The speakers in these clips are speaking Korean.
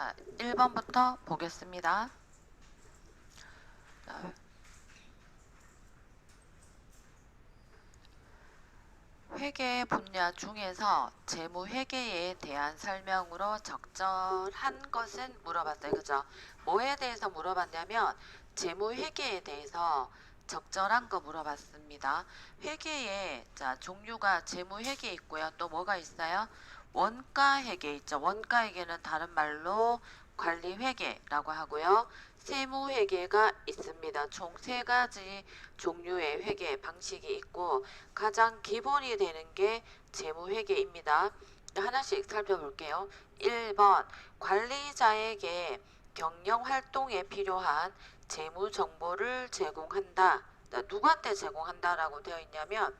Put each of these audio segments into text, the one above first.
자, 1번부터 보겠습니다. 자, 회계 분야 중에서 재무회계에 대한 설명으로 적절한 것은 물어봤어요. 그죠? 뭐에 대해서 물어봤냐면 재무회계에 대해서 적절한 거 물어봤습니다. 회계에 자 종류가 재무회계 있고요. 또 뭐가 있어요? 원가회계 있죠. 원가회계는 다른 말로 관리회계라고 하고요. 세무회계가 있습니다. 총 3가지 종류의 회계 방식이 있고 가장 기본이 되는 게 재무회계입니다. 하나씩 살펴볼게요. 1번 관리자에게 경영활동에 필요한 재무정보를 제공한다. 누구한테 제공한다라고 되어 있냐면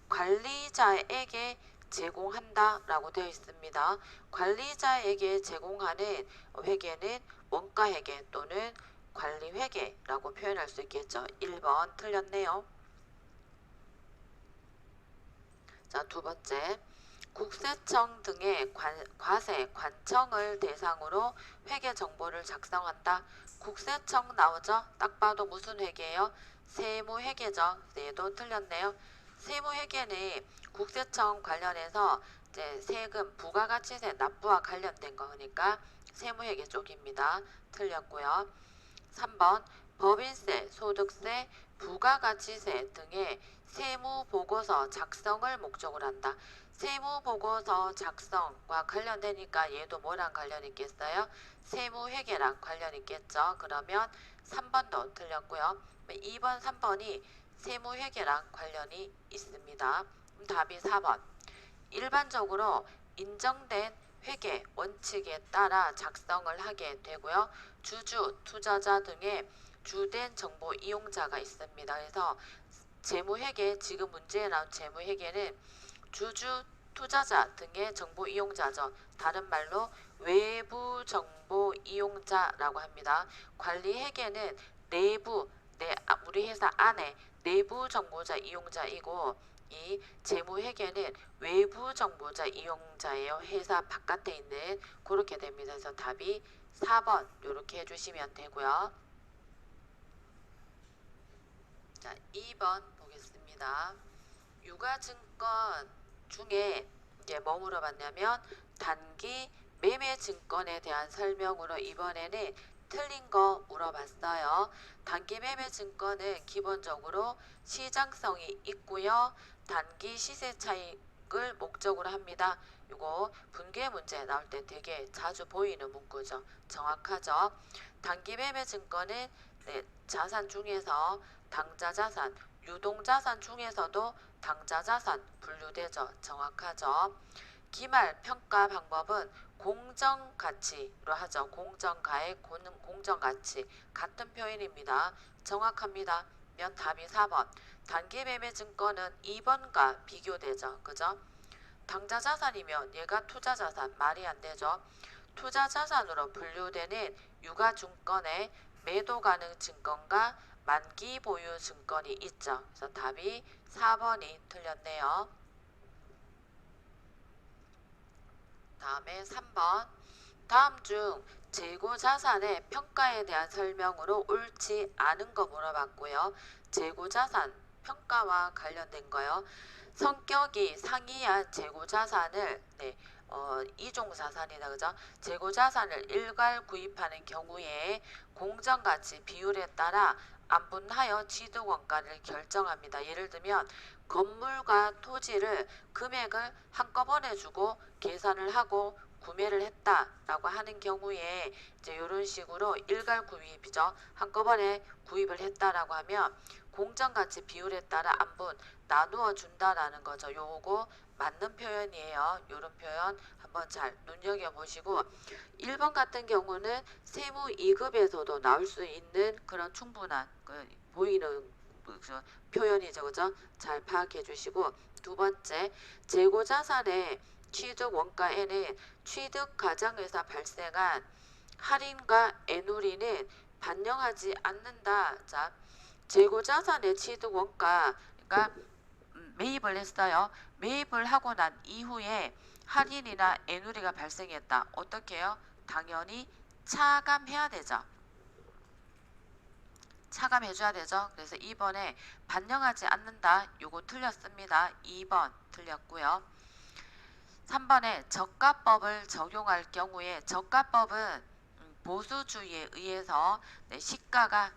관리자에게 제공한다라고 되어 있습니다. 관리자에게 제공하는 회계는 원가회계 또는 관리회계라고 표현할 수 있겠죠. 1번 틀렸네요. 자, 두 번째. 국세청 등의 과세, 관청을 대상으로 회계 정보를 작성한다. 국세청 나오죠? 딱 봐도 무슨 회계예요? 세무회계죠. 얘도 틀렸네요. 세무회계는 국세청 관련해서 이제 세금, 부가가치세 납부와 관련된 거니까 세무회계 쪽입니다. 틀렸고요. 3번 법인세, 소득세, 부가가치세 등의 세무보고서 작성을 목적으로 한다. 세무보고서 작성과 관련되니까 얘도 뭐랑 관련 있겠어요? 세무회계랑 관련 있겠죠. 그러면 3번도 틀렸고요. 2번, 3번이 세무회계랑 관련이 있습니다. 답이 4번. 일반적으로 인정된 회계 원칙에 따라 작성을 하게 되고요. 주주, 투자자 등의 주된 정보 이용자가 있습니다. 그래서 재무회계, 지금 문제에 나온 재무회계는 주주, 투자자 등의 정보 이용자죠. 다른 말로 외부 정보 이용자라고 합니다. 관리회계는 내부, 우리 회사 안에 내부 정보자 이용자이고 이 재무회계는 외부 정보자 이용자예요. 회사 바깥에 있는 그렇게 됩니다. 그래서 답이 4번 이렇게 해주시면 되고요. 자, 2번 보겠습니다. 유가증권 중에 이제 뭐 물어봤냐면 단기 매매 증권에 대한 설명으로 이번에는 틀린 거 물어봤어요. 단기 매매 증권은 기본적으로 시장성이 있고요. 단기 시세 차익을 목적으로 합니다. 이거 분계 문제 나올 때 되게 자주 보이는 문구죠. 정확하죠. 단기 매매 증권은 자산 중에서 당좌자산, 유동자산 중에서도 당좌자산 분류되죠. 정확하죠. 기말 평가 방법은 공정가치로 하죠. 공정가액, 공정가치 같은 표현입니다. 정확합니다. 면 답이 4번. 단기 매매 증권은 2번과 비교되죠. 그죠? 당좌자산이면 얘가 투자자산 말이 안 되죠. 투자자산으로 분류되는 유가증권의 매도 가능 증권과 만기 보유 증권이 있죠. 그래서 답이 4번이 틀렸네요. 다음에 3번. 다음 중 재고자산의 평가에 대한 설명으로 옳지 않은 거 물어봤고요. 재고자산 평가와 관련된 거요. 성격이 상이한 재고자산을 이종자산이다 그죠? 재고자산을 일괄 구입하는 경우에 공정가치 비율에 따라 안분하여 취득원가를 결정합니다. 예를 들면 건물과 토지를 금액을 한꺼번에 주고 계산을 하고 구매를 했다라고 하는 경우에 이제 이런 식으로 일괄 구입이죠. 한꺼번에 구입을 했다라고 하면 공정가치 비율에 따라 안분 나누어 준다라는 거죠. 요거 맞는 표현이에요. 요런 표현 한번 잘 눈여겨보시고 1번 같은 경우는 세무 2급에서도 나올 수 있는 그런 충분한 보이는 표현이죠. 그죠? 잘 파악해 주시고 두 번째 재고자산의 취득 원가에는 취득 과정에서 발생한 할인과 애누리는 반영하지 않는다. 자, 재고자산의 취득 원가 그러니까 매입을 했어요. 매입을 하고 난 이후에 할인이나 애누리가 발생했다. 어떻게 해요? 당연히 차감해야 되죠. 차감해줘야 되죠. 그래서 2번에 반영하지 않는다. 요거 틀렸습니다. 2번 틀렸고요. 3번에 저가법을 적용할 경우에 저가법은 보수주의에 의해서 시가가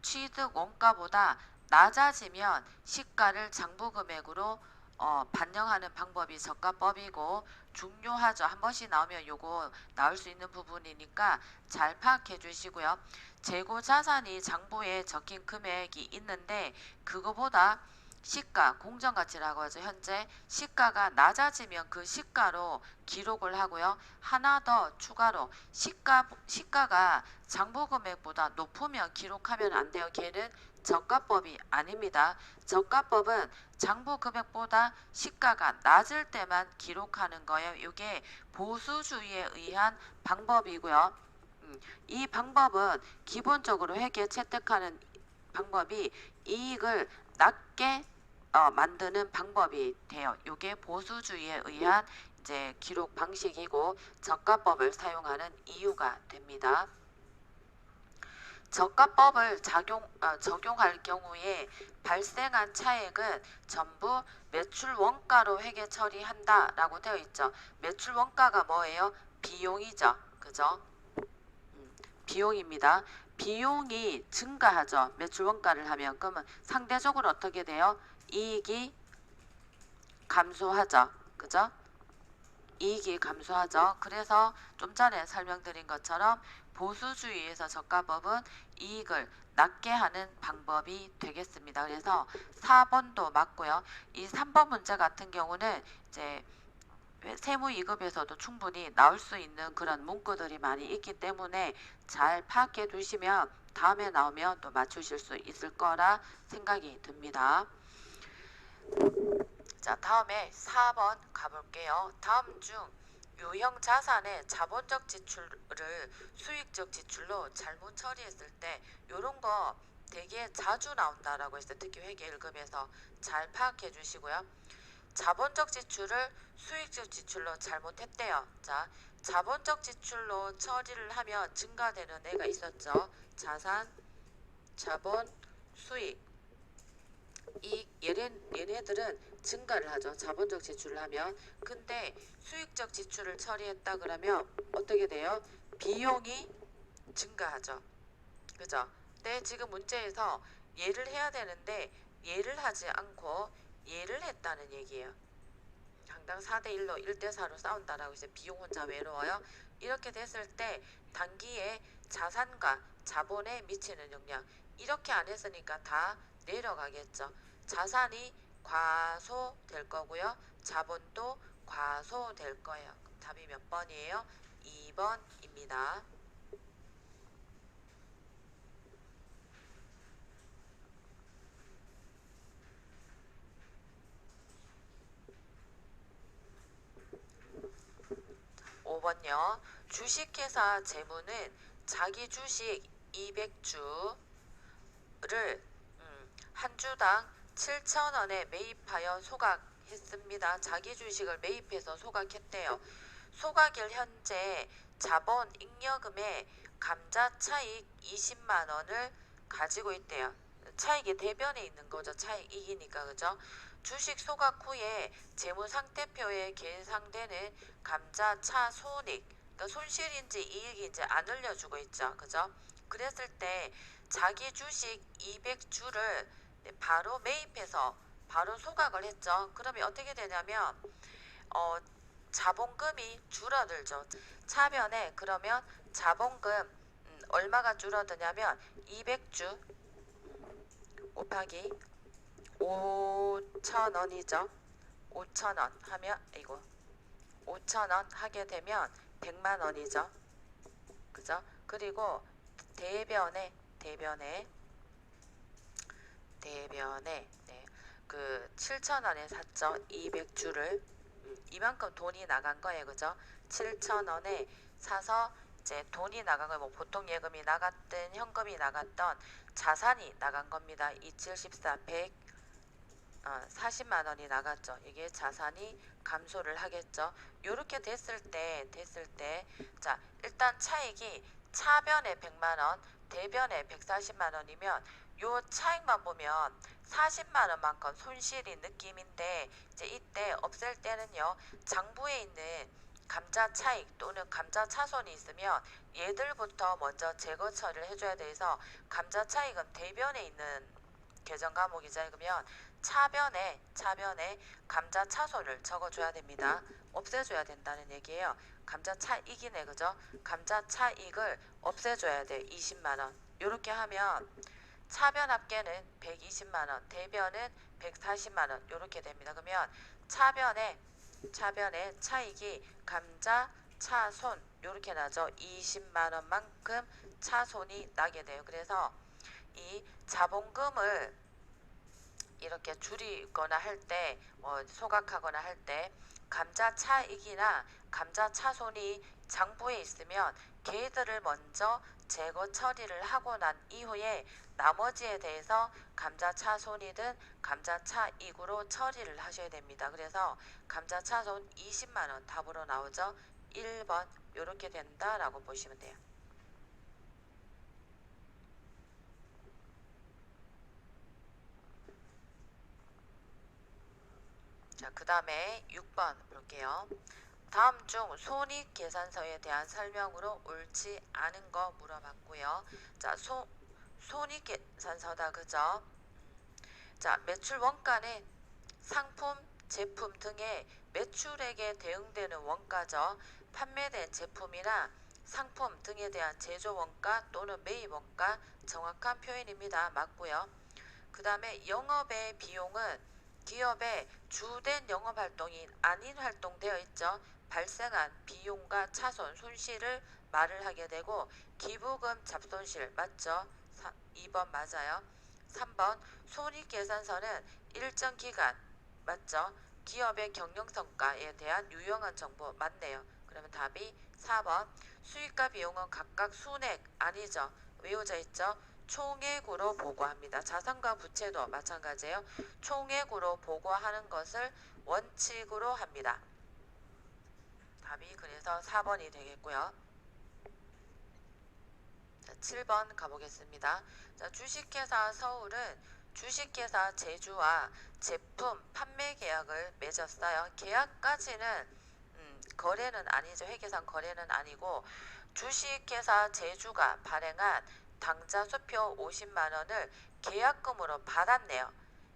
취득 원가보다 낮아지면 시가를 장부금액으로 반영하는 방법이 저가법이고 중요하죠. 한 번씩 나오면 요거 나올 수 있는 부분이니까 잘 파악해 주시고요. 재고 자산이 장부에 적힌 금액이 있는데 그거보다 시가, 공정가치라고 하죠. 현재 시가가 낮아지면 그 시가로 기록을 하고요. 하나 더 추가로 시가가 장부금액보다 높으면 기록하면 안 돼요. 걔는 저가법이 아닙니다. 저가법은 장부금액보다 시가가 낮을 때만 기록하는 거예요. 이게 보수주의에 의한 방법이고요. 이 방법은 기본적으로 회계 채택하는 방법이 이익을 낮게 만드는 방법이 돼요. 이게 보수주의에 의한 이제 기록 방식이고 저가법을 사용하는 이유가 됩니다. 저가법을 적용할 경우에 발생한 차액은 전부 매출 원가로 회계 처리한다 라고 되어 있죠. 매출 원가가 뭐예요? 비용이죠. 그죠? 비용입니다. 비용이 증가하죠. 매출 원가를 하면. 그러면 상대적으로 어떻게 돼요? 이익이 감소하죠. 그죠? 이익이 감소하죠. 그래서 좀 전에 설명드린 것처럼 보수주의에서 저가법은 이익을 낮게 하는 방법이 되겠습니다. 그래서 4번도 맞고요. 이 3번 문제 같은 경우는 이제 세무이급에서도 충분히 나올 수 있는 그런 문구들이 많이 있기 때문에 잘 파악해 두시면 다음에 나오면 또 맞추실 수 있을 거라 생각이 듭니다. 자, 다음에 4번 가볼게요. 다음 중 유형 자산의 자본적 지출을 수익적 지출로 잘못 처리했을 때 요런 거 되게 자주 나온다라고 했어요. 특히 회계 1급에서 잘 파악해 주시고요. 자본적 지출을 수익적 지출로 잘못했대요. 자, 자본적 지출로 처리를 하면 증가되는 애가 있었죠. 자산, 자본, 수익. 얘네들은 증가를 하죠. 자본적 지출을 하면. 근데 수익적 지출을 처리했다 그러면 어떻게 돼요? 비용이 증가하죠. 그죠? 근데 지금 문제에서 얘를 해야 되는데 얘를 하지 않고 얘를 했다는 얘기예요. 항상 4대1로 1대4로 싸운다라고 해서 비용 혼자 외로워요. 이렇게 됐을 때 단기에 자산과 자본에 미치는 영향 이렇게 안 했으니까 다 내려가겠죠. 자산이 과소될 거고요. 자본도 과소될 거예요. 답이 몇 번이에요? 2번입니다. 5번요. 주식회사 재무는 자기 주식 200주를 한 주당 7,000원에 매입하여 소각했습니다. 자기 주식을 매입해서 소각했대요. 소각일 현재 자본 잉여금의 감자 차익 20만원을 가지고 있대요. 차익이 대변에 있는 거죠. 차익이기니까. 그죠? 주식 소각 후에 재무상태표에 계상되는 감자 차 손익, 그러니까 손실인지 이익인지 안 알려주고 있죠. 그죠? 그랬을 때 자기 주식 200주를 바로 매입해서 바로 소각을 했죠. 그러면 어떻게 되냐면 자본금이 줄어들죠. 차변에 그러면 자본금 얼마가 줄어드냐면 200주 곱하기 5,000원이죠. 5,000원 하면 이거 5,000원 하게 되면 100만원이죠. 그죠? 그리고 대변에 그 7,000원에 샀죠. 200주를 이만큼 돈이 나간 거예요. 그죠? 7,000원에 사서 이제 돈이 나간 거예요. 뭐 보통 예금이 나갔든 현금이 나갔던 자산이 나간 겁니다. 2, 7, 14, 100 40만원이 나갔죠. 이게 자산이 감소를 하겠죠. 요렇게 됐을 때 자, 일단 차익이 차변에 100만 원, 대변에 140만 원이면 요 차익만 보면 40만 원만큼 손실이 느낌인데 이제 이때 없앨 때는요. 장부에 있는 감자 차익 또는 감자 차손이 있으면 얘들부터 먼저 제거 처리를 해줘야 돼서 감자 차익은 대변에 있는 계정 과목이자 그러면 차변에 감자 차손을 적어줘야 됩니다. 없애줘야 된다는 얘기예요. 감자 차익이네 그죠? 감자 차익을 없애줘야 돼. 20만원. 요렇게 하면 차변 합계는 120만원, 대변은 140만원 요렇게 됩니다. 그러면 차변에 차익이 감자 차손 요렇게 나죠. 20만원만큼 차손이 나게 돼요. 그래서 이 자본금을 이렇게 줄이거나 할 때, 소각하거나 할 때 감자 차익이나 감자 차손이 장부에 있으면 걔들을 먼저 제거 처리를 하고 난 이후에 나머지에 대해서 감자 차손이든 감자 차익으로 처리를 하셔야 됩니다. 그래서 감자 차손 20만원 답으로 나오죠. 1번 이렇게 된다라고 보시면 돼요. 자, 그 다음에 6번 볼게요. 다음 중 손익계산서에 대한 설명으로 옳지 않은 거 물어봤고요. 자, 손익계산서다 그죠? 자, 매출 원가는 상품, 제품 등의 매출액에 대응되는 원가죠. 판매된 제품이나 상품 등에 대한 제조 원가 또는 매입 원가 정확한 표현입니다. 맞고요. 그 다음에 영업의 비용은 기업의 주된 영업활동이 아닌 활동되어 있죠. 발생한 비용과 차손 손실을 말을 하게 되고 기부금 잡손실 맞죠? 2번 맞아요. 3번 손익계산서는 일정 기간 맞죠? 기업의 경영성과에 대한 유용한 정보 맞네요. 그러면 답이 4번 수익과 비용은 각각 순액 아니죠. 외워져 있죠? 총액으로 보고합니다. 자산과 부채도 마찬가지예요. 총액으로 보고하는 것을 원칙으로 합니다. 답이 그래서 4번이 되겠고요. 자, 7번 가보겠습니다. 자, 주식회사 서울은 주식회사 제주와 제품 판매 계약을 맺었어요. 계약까지는 거래는 아니죠. 회계상 거래는 아니고 주식회사 제주가 발행한 당좌 수표 50만원을 계약금으로 받았네요.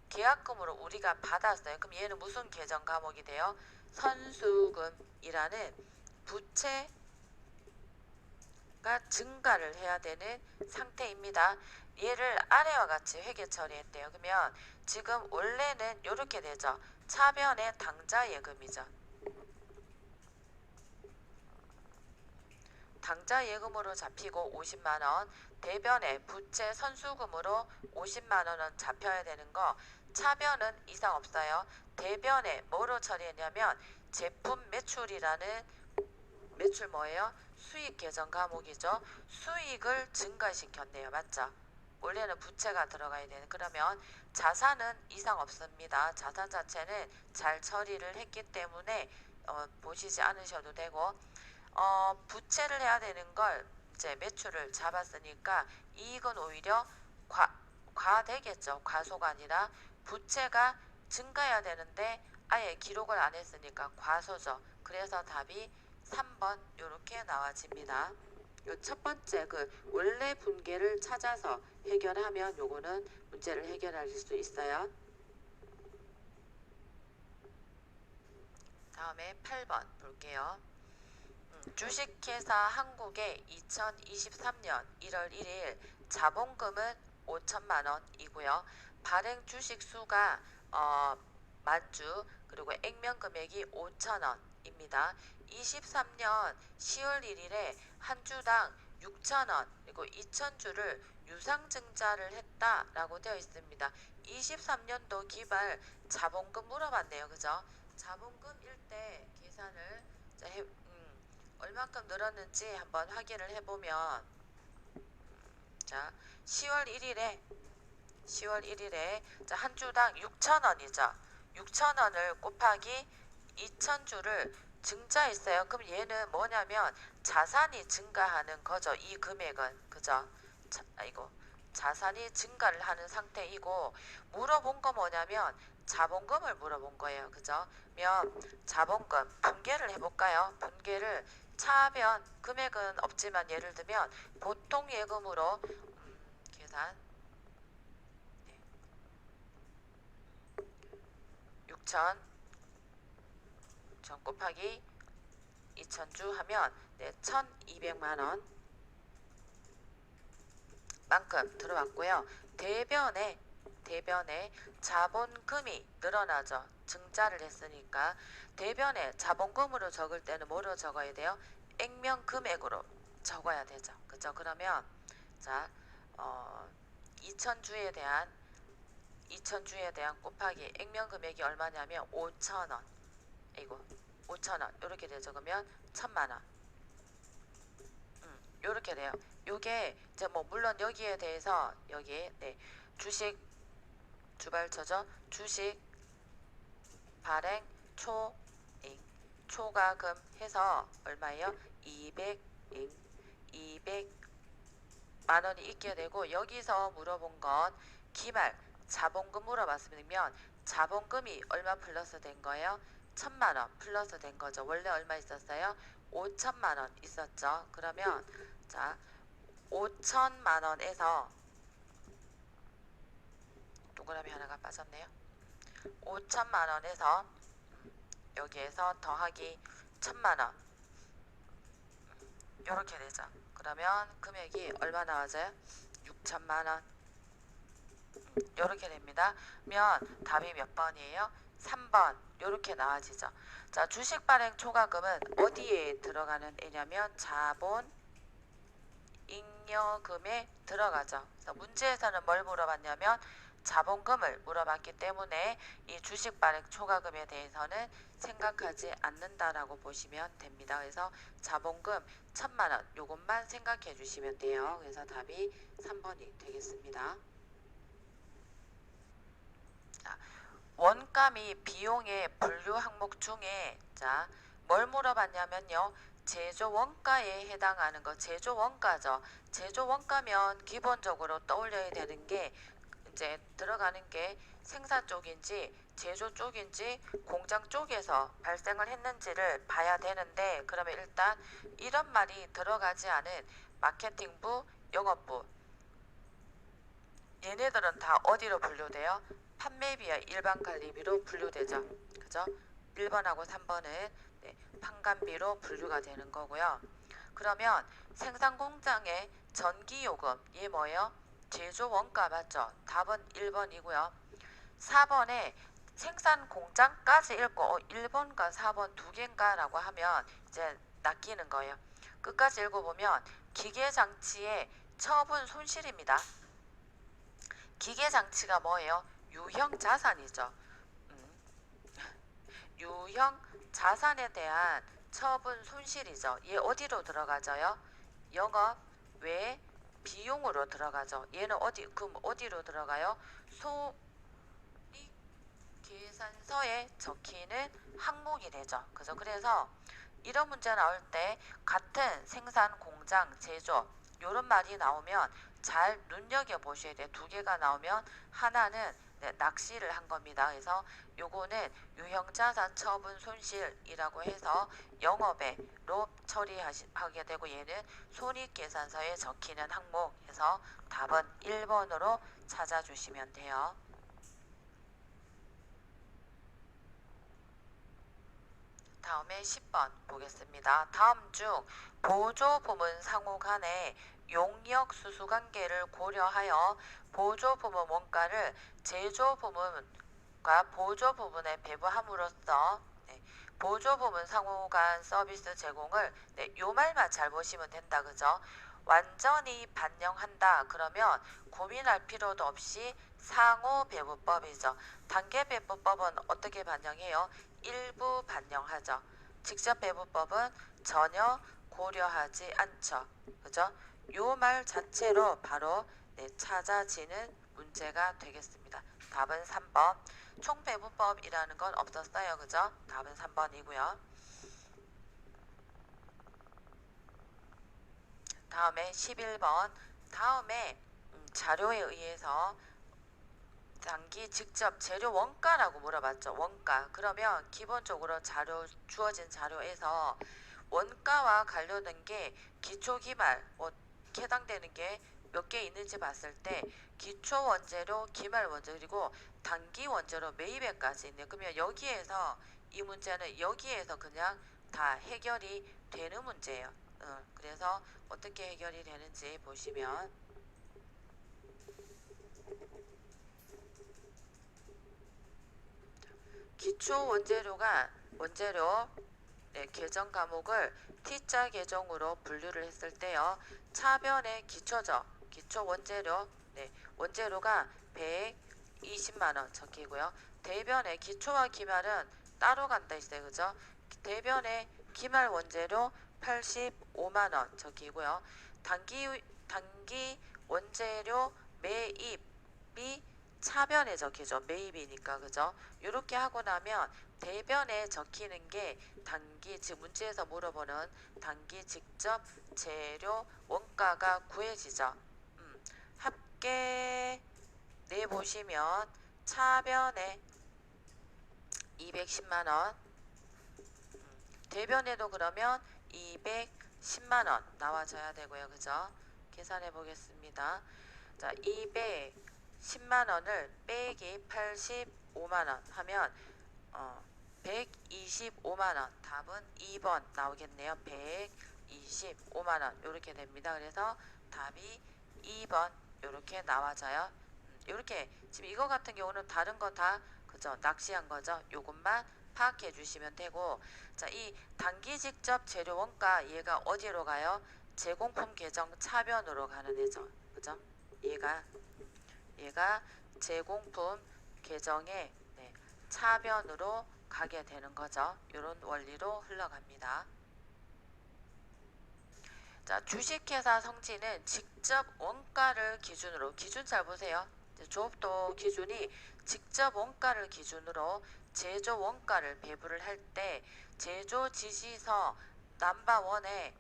계약금으로 우리가 받았어요. 그럼 얘는 무슨 계정 과목이 돼요? 선수금이라는 부채가 증가를 해야 되는 상태입니다. 얘를 아래와 같이 회계 처리했대요. 그러면 지금 원래는 이렇게 되죠. 차변의 당좌 예금이죠. 당좌 예금으로 잡히고 50만원, 대변에 부채 선수금으로 50만원은 잡혀야 되는 거 차변은 이상 없어요. 대변에 뭐로 처리했냐면 제품 매출이라는 매출 뭐예요? 수익 계정 과목이죠. 수익을 증가시켰네요. 맞죠? 원래는 부채가 들어가야 되는 그러면 자산은 이상 없습니다. 자산 자체는 잘 처리를 했기 때문에 보시지 않으셔도 되고 부채를 해야 되는 걸 이제 매출을 잡았으니까 이익은 오히려 과되겠죠. 과소가 아니라 부채가 증가해야 되는데 아예 기록을 안 했으니까 과소죠. 그래서 답이 3번 이렇게 나와집니다. 첫 번째 그 원래 분계를 찾아서 해결하면 요거는 문제를 해결할 수 있어요. 다음에 8번 볼게요. 주식회사 한국의 2023년 1월 1일 자본금은 5천만원이고요. 발행 주식 수가 만주 그리고 액면 금액이 5천원입니다. 23년 10월 1일에 한 주당 6천원 그리고 2천주를 유상증자를 했다라고 되어 있습니다. 23년도 기발 자본금 물어봤네요. 그죠? 자본금일 때 계산을 얼마큼 늘었는지 한번 확인을 해보면 자 10월 1일에 자, 한 주당 6천원이죠. 6천원을 곱하기 2,000주를 증자했어요. 그럼 얘는 뭐냐면 자산이 증가하는 거죠. 이 금액은. 그죠? 자산이 증가를 하는 상태이고, 물어본 거 뭐냐면 자본금을 물어본 거예요. 그죠? 그러면 자본금 분개를 해볼까요? 분개를 차하면 금액은 없지만 예를 들면 보통 예금으로 계산 6천 곱하기 2,000주 하면 1,200만 원 만큼 들어왔고요. 대변에 자본금이 늘어나죠. 증자를 했으니까 대변에 자본금으로 적을 때는 뭐로 적어야 돼요? 액면 금액으로 적어야 되죠. 그죠? 그러면 자 2,000주에 대한 곱하기 액면 금액이 얼마냐면 5,000원. 이거 5,000원 이렇게 되죠. 그러면 1,000만 원. 요렇게 돼요. 요게 이제 뭐 물론 여기에 대해서 여기 주식 주발처죠. 주식 발행 초과금 해서 얼마예요? 200만 원이 있게 되고, 여기서 물어본 건 기말 자본금 물어봤으면 자본금이 얼마 플러스 된 거예요? 1,000만 원 플러스 된 거죠. 원래 얼마 있었어요? 5,000만 원 있었죠. 그러면 자 5,000만 원에서 동그라미 하나가 빠졌네요. 5,000만 원에서 여기에서 더하기 1,000만 원 이렇게 되죠. 그러면 금액이 얼마 나와져요? 6,000만 원 이렇게 됩니다. 그러면 답이 몇 번이에요? 3번 이렇게 나와지죠. 자, 주식 발행 초과금은 어디에 들어가는 애냐면 자본 잉여금에 들어가죠. 그래서 문제에서는 뭘 물어봤냐면 자본금을 물어봤기 때문에 이 주식 발행 초과금에 대해서는 생각하지 않는다라고 보시면 됩니다. 그래서 자본금 1,000만 원 요것만 생각해 주시면 돼요. 그래서 답이 3번이 되겠습니다. 자, 원가 및 비용의 분류 항목 중에 자, 뭘 물어봤냐면요. 제조 원가에 해당하는 거 제조 원가죠. 제조 원가면 기본적으로 떠올려야 되는 게 이제 들어가는 게 생산 쪽인지 제조 쪽인지 공장 쪽에서 발생을 했는지를 봐야 되는데, 그러면 일단 이런 말이 들어가지 않은 마케팅부, 영업부 얘네들은 다 어디로 분류돼요? 판매비와 일반 관리비로 분류되죠. 그죠? 1번하고 3번은 판관비로 분류가 되는 거고요. 그러면 생산 공장의 전기요금 얘 뭐예요? 제조 원가 맞죠? 답은 1번이고요. 4번에 생산 공장까지 읽고 1번과 4번 두 개인가 라고 하면 이제 낚이는 거예요. 끝까지 읽어보면 기계장치의 처분 손실입니다. 기계장치가 뭐예요? 유형 자산이죠. 유형 자산에 대한 처분 손실이죠. 얘 어디로 들어가져요? 영업 외 비용으로 들어가죠. 얘는 그럼 어디로 들어가요? 손익 계산서에 적히는 항목이 되죠. 그래서 이런 문제 나올 때 같은 생산 공장 제조 요런 말이 나오면 잘 눈여겨보셔야 돼요. 두 개가 나오면 하나는 낚시를 한 겁니다. 그래서 요거는 유형자산 처분 손실이라고 해서 영업에로 처리하게 되고, 얘는 손익계산서에 적히는 항목에서 답은 1번으로 찾아주시면 돼요. 다음에 10번 보겠습니다. 다음 중 보조부문 상호 간의 용역 수수 관계를 고려하여 보조부문 원가를 제조부문과 보조부문에 배부함으로써 보조부문 상호 간 서비스 제공을 요 말만 잘 보시면 된다. 그죠? 완전히 반영한다 그러면 고민할 필요도 없이 상호 배부법이죠. 단계 배부법은 어떻게 반영해요? 일부 반영하죠. 직접 배부법은 전혀 고려하지 않죠. 그죠? 요 말 자체로 바로 찾아지는 문제가 되겠습니다. 답은 3번. 총배분법이라는 건 없었어요. 그죠? 답은 3번이고요. 다음에 11번. 다음에 자료에 의해서 단기 직접 재료 원가라고 물어봤죠. 원가. 그러면 기본적으로 주어진 자료에서 원가와 관련된 게 기초 기말 해당되는 게 몇 개 있는지 봤을 때 기초 원재료, 기말 원재료, 그리고 단기 원재료 매입액까지 있네요. 그러면 여기에서 이 문제는 여기에서 그냥 다 해결이 되는 문제예요. 그래서 어떻게 해결이 되는지 보시면 기초 원재료 계정 과목을 T자 계정으로 분류를 했을 때요. 차변의 기초죠. 기초 원재료 원재료가 120만원 적히고요. 대변의 기초와 기말은 따로 간다 했어요. 그죠? 대변의 기말 원재료 85만원 적히고요. 단기 원재료 매입이 차변에 적히죠. 매입이니까. 그죠? 이렇게 하고 나면 대변에 적히는 게 단기, 즉 문제에서 물어보는 단기 직접 재료 원가가 구해지죠. 합계 내보시면 차변에 210만원, 대변에도 그러면 210만원 나와줘야 되고요. 그죠? 계산해 보겠습니다. 자, 210만원을 빼기 85만원 하면 125만원. 답은 2번 나오겠네요. 125만원 이렇게 됩니다. 그래서 답이 2번 이렇게 나와져요. 이렇게 지금 이거 같은 경우는 다른 거 다 그죠? 낚시한 거죠. 요것만 파악해 주시면 되고, 자, 이 단기 직접 재료 원가 얘가 어디로 가요? 제공품 계정 차변으로 가는 애죠. 그죠? 얘가 제공품 계정의 차변으로 가게 되는 거죠. 이런 원리로 흘러갑니다. 자, 주식회사 성질은 직접 원가를 기준으로, 기준 잘 보세요. 조업도 기준이 직접 원가를 기준으로 제조 원가를 배부를 할 때 제조 지시서 넘버원의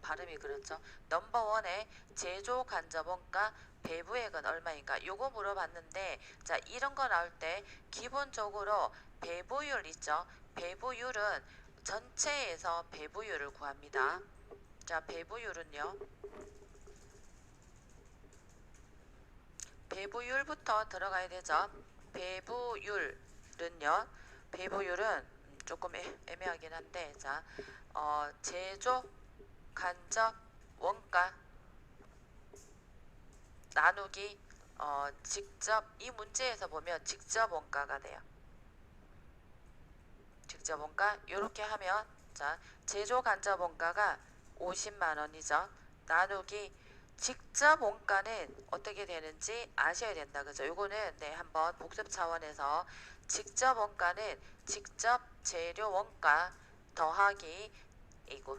발음이 그렇죠. 넘버원의 제조 간접 원가 배부액은 얼마인가? 요거 물어봤는데, 자, 이런 거 나올 때 기본적으로 배부율 있죠. 배부율은 전체에서 배부율을 구합니다. 자, 배부율은요. 배부율부터 들어가야 되죠. 배부율은 조금 애매하긴 한데, 자, 제조 간접 원가 나누기 직접, 이 문제에서 보면 직접 원가가 돼요. 직접 원가 이렇게 하면, 자, 제조 간접 원가가 50만원이죠. 나누기 직접 원가는 어떻게 되는지 아셔야 된다. 그죠? 요거는 한번 복습 차원에서 직접 원가는 직접 재료 원가 더하기 이거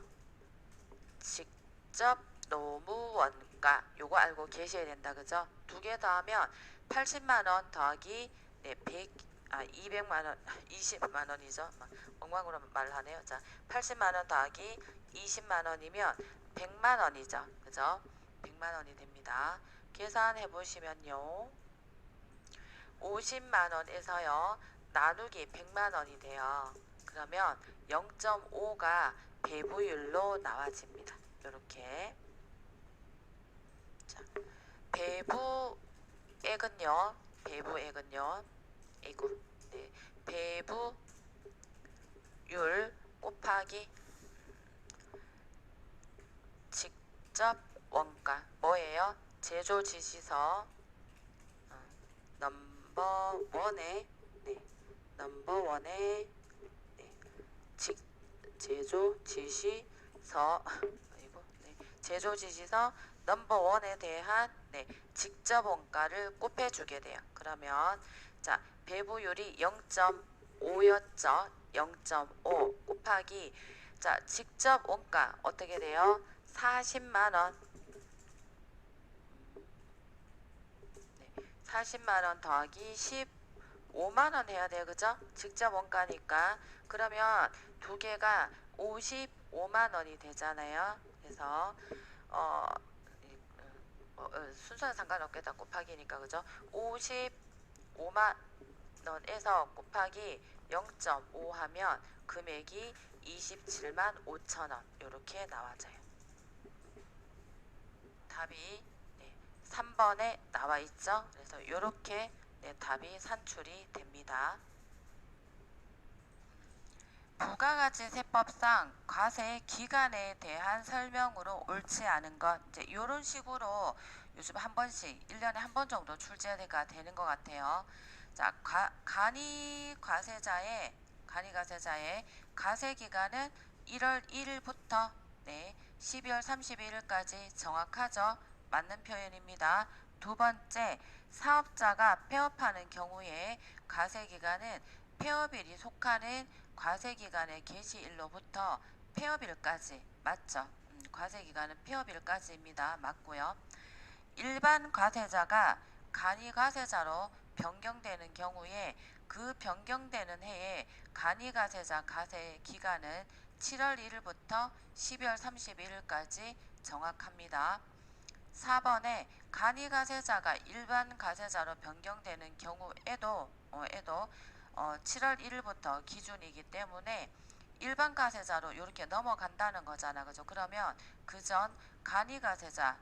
직접 노무 원가, 요거 알고 계셔야 된다. 그죠? 두 개 더하면 80만원 더하기 200만원 20만원이죠. 엉망으로 말하네요. 자, 80만원 더하기 20만원이면 100만원이죠. 그죠? 100만원이 됩니다. 계산해 보시면요. 50만원에서요. 나누기 100만원이 돼요. 그러면 0.5가 배부율로 나와집니다. 이렇게. 자, 배부액은요. 배부율 곱하기 직접 원가 뭐예요? 제조 지시서 넘버원의 제조 지시서 제조 지시서 넘버원에 대한 직접 원가를 곱해주게 돼요. 그러면 자, 배부율이 0.5였죠. 0.5 곱하기 자, 직접 원가 어떻게 돼요? 40만원 40만원 더하기 5만 원 해야 돼요. 그죠? 직접 원가니까. 그러면 두 개가 55만 원이 되잖아요. 그래서 어, 순서는 상관없겠다. 곱하기니까. 그죠? 55만 원에서 곱하기 0.5 하면 금액이 27만 5천 원 이렇게 나와져요. 답이 3번에 나와 있죠. 그래서 이렇게 답이 산출이 됩니다. 부가가치 세법상 과세 기간에 대한 설명으로 옳지 않은 것, 이제 이런 식으로 요즘 한 번씩 1년에 한 번 정도 출제가 되는 것 같아요. 자, 간이과세자의 과세 기간은 1월 1일부터 12월 31일까지 정확하죠. 맞는 표현입니다. 두 번째, 사업자가 폐업하는 경우에 과세 기간은 폐업일이 속하는 과세기간의 개시일로부터 폐업일까지 맞죠? 과세기간은 폐업일까지입니다. 맞고요. 일반 과세자가 간이과세자로 변경되는 경우에 그 변경되는 해에 간이과세자 과세기간은 7월 1일부터 12월 31일까지 정확합니다. 4번에 간이과세자가 일반 과세자로 변경되는 경우에도 7월 1일부터 기준이기 때문에 일반 과세자로 이렇게 넘어간다는 거잖아. 그죠? 그러면 그전 간이과세자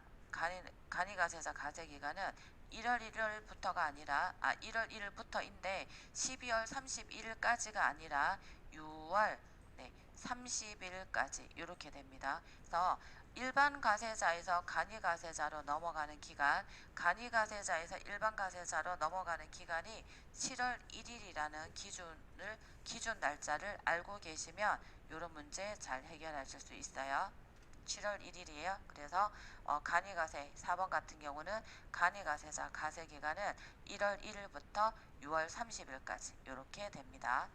과세 기간은 1월 1일부터가 아니라 1월 1일부터인데 12월 31일까지가 아니라 6월 30일까지 이렇게 됩니다. 그래서 일반 과세자에서 간이과세자로 넘어가는 기간, 간이과세자에서 일반 과세자로 넘어가는 기간이 7월 1일이라는 기준 날짜를 알고 계시면 이런 문제 잘 해결하실 수 있어요. 7월 1일이에요. 그래서 간이과세 4번 같은 경우는 간이과세자 과세기간은 1월 1일부터 6월 30일까지 이렇게 됩니다.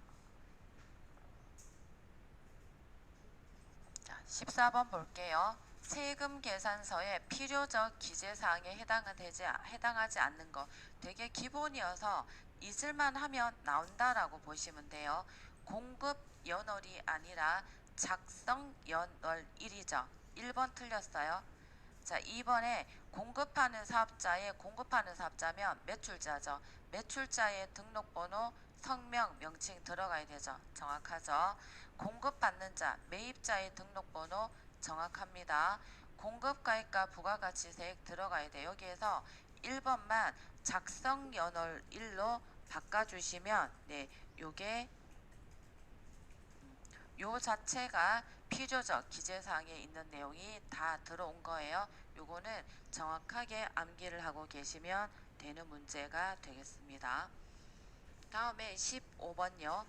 자, 14번 볼게요. 세금 계산서에 필요적 기재사항에 해당하지 않는 거 되게 기본이어서 잊을만 하면 나온다라고 보시면 돼요. 공급 연월이 아니라 작성 연월일이죠. 1번 틀렸어요. 자, 2번에 공급하는 사업자면 매출자죠. 매출자의 등록번호, 성명, 명칭 들어가야 되죠. 정확하죠. 공급받는 자, 매입자의 등록번호 정확합니다. 공급가액과 부가가치세액 들어가야 돼. 여기에서 1번만 작성연월일로 바꿔주시면 요게 요 자체가 필요적 기재사항에 있는 내용이 다 들어온 거예요. 요거는 정확하게 암기를 하고 계시면 되는 문제가 되겠습니다. 다음에 15번요.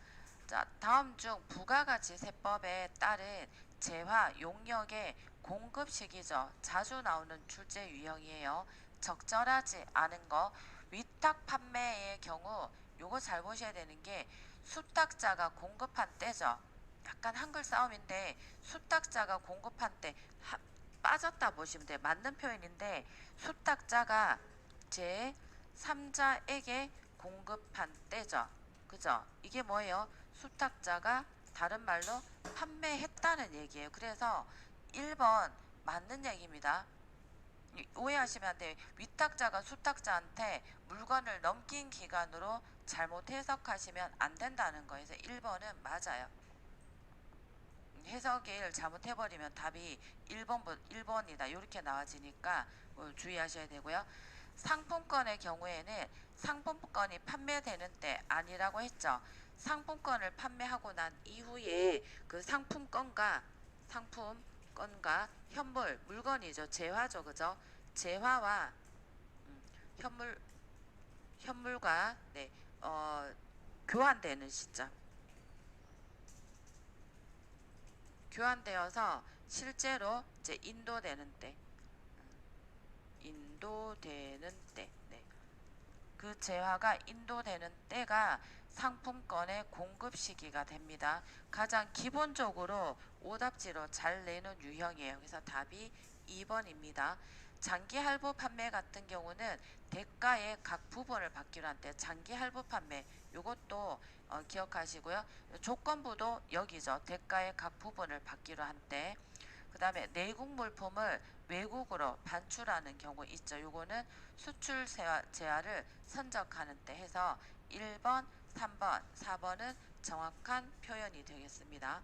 자, 다음 중 부가가치세법에 따른 재화 용역의 공급 시기죠. 자주 나오는 출제 유형이에요. 적절하지 않은 거. 위탁 판매의 경우 요거 잘 보셔야 되는 게 수탁자가 공급한 때죠. 약간 한글 싸움인데 수탁자가 공급한 때 빠졌다 보시면 돼요. 맞는 표현인데 수탁자가 제 3자에게 공급한 때죠. 그죠? 이게 뭐예요? 수탁자가 다른 말로 판매했다는 얘기예요. 그래서 1번 맞는 얘기입니다. 오해하시면 안 돼요. 위탁자가 수탁자한테 물건을 넘긴 기간으로 잘못 해석하시면 안 된다는 거예요. 그래서 1번은 맞아요. 해석을 잘못해버리면 답이 1번이다. 이렇게 나와지니까 주의하셔야 되고요. 상품권의 경우에는 상품권이 판매되는 때 아니라고 했죠. 상품권을 판매하고 난 이후에 그 상품권과 현물, 물건이죠. 재화죠. 그죠? 재화와 현물과 교환되는 시점. 교환되어서 실제로 이제 인도되는 때. 그 재화가 인도되는 때가 상품권의 공급 시기가 됩니다. 가장 기본적으로 오답지로 잘 내는 유형이에요. 그래서 답이 2번입니다. 장기 할부 판매 같은 경우는 대가의 각 부분을 받기로 한때 장기 할부 판매 요것도 기억하시고요. 조건부도 여기죠. 대가의 각 부분을 받기로 한때 그 다음에 내국 물품을 외국으로 반출하는 경우 있죠. 요거는 수출 제한을 선적하는 때 해서 1번, 3번, 4번은 정확한 표현이 되겠습니다.